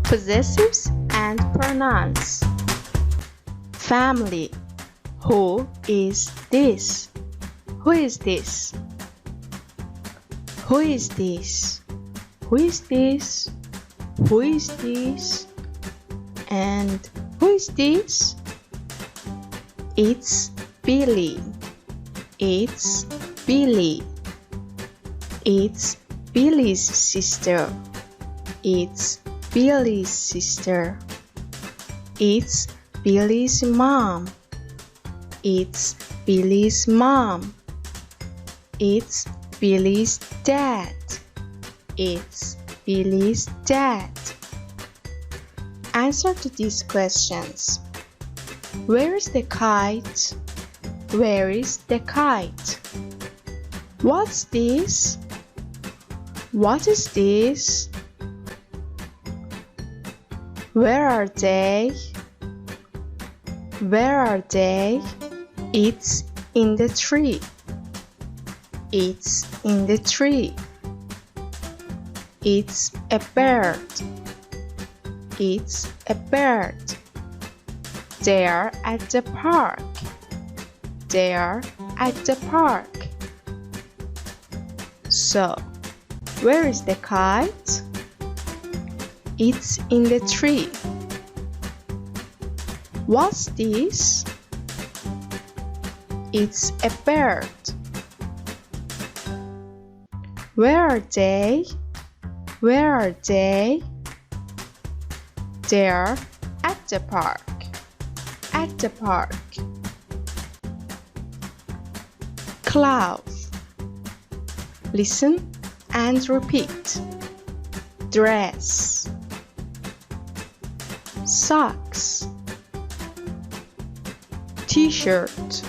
Possessives and pronouns. Family. Who is this? Who is this? Who is this? Who is this? Who is this? And who is this? It's Billy. It's Billy. It's Billy's sister. It's Billy's sister. It's Billy's mom. It's Billy's mom. It's Billy's dad. It's Billy's dad. Answer to these questions. Where is the kite? Where is the kite? What's this? What is this? Where are they? Where are they? It's in the tree. It's in the tree. It's a bird. It's a bird. They are at the park. They are at the park. So, where is the kite? It's in the tree. What's this? It's a bird. Where are they? Where are they? They are at the park. At the park. Cloud. Listen and repeat. Dress. Socks. T-shirt.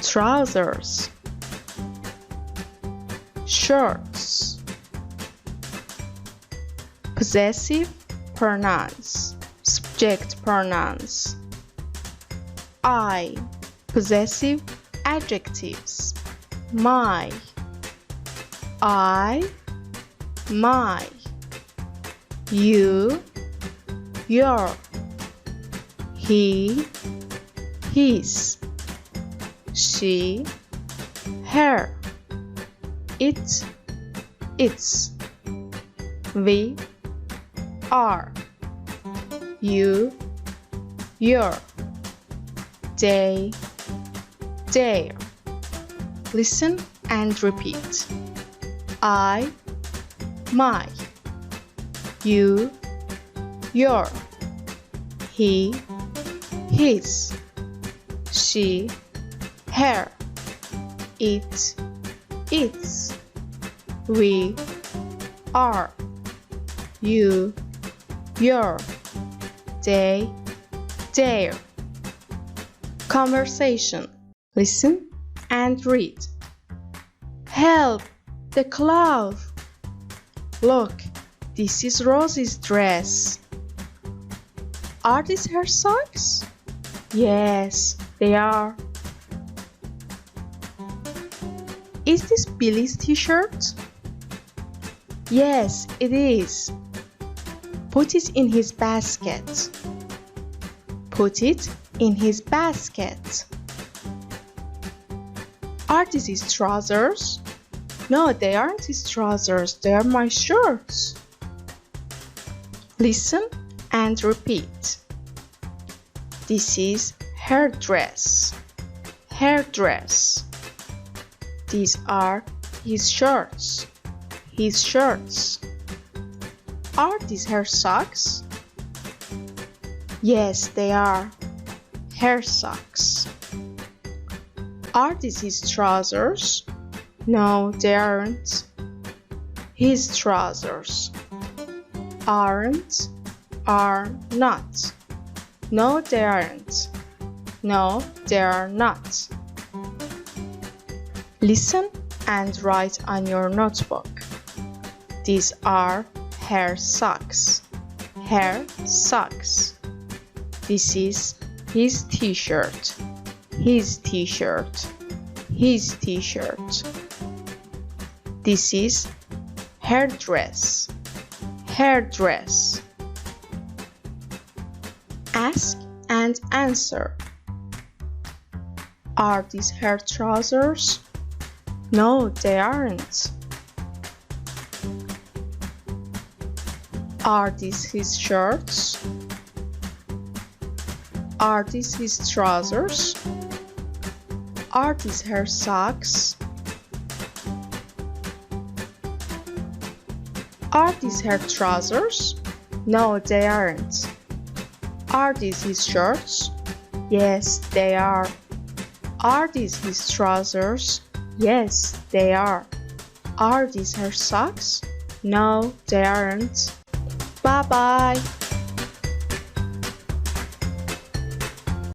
Trousers. Shirts. Possessive pronouns. Subject pronouns. I. Possessive adjectives. My. I. My. You. Your. He. His. She. Her. It. Its. We. Are. You. Your. They. Their. Listen and repeat. I. My. You. Your. He. His. She. Her. It. Its. We. Are. You. Your. They. Their. Conversation. Listen and read. Help! The cloud! Look, this is Rosie's dress. Are these her socks? Yes, they are. Is this Billy's t-shirt? Yes, it is. Put it in his basket. Put it in his basket. Are these his trousers? No, they aren't his trousers. They are my shorts. Listen and repeat. This is her dress. Her dress. These are his shirts. His shirts. Are these her socks? Yes, they are. Her socks. Are these his trousers? No, they aren't. His trousers. Aren't. Are not. No, they aren't. No, they are not. Listen and write on your notebook. These are her socks. Her socks. This is his t-shirt. His t-shirt. His t-shirt. This is her dress. her dress. Ask and answer. Are these her trousers? No, they aren't. Are these his shirts? Are these his trousers? Are these her socks? Are these her trousers? No, they aren't. Are these his shirts? Yes, they are. Are these his trousers? Yes, they are. Are these her socks? No, they aren't. Bye-bye.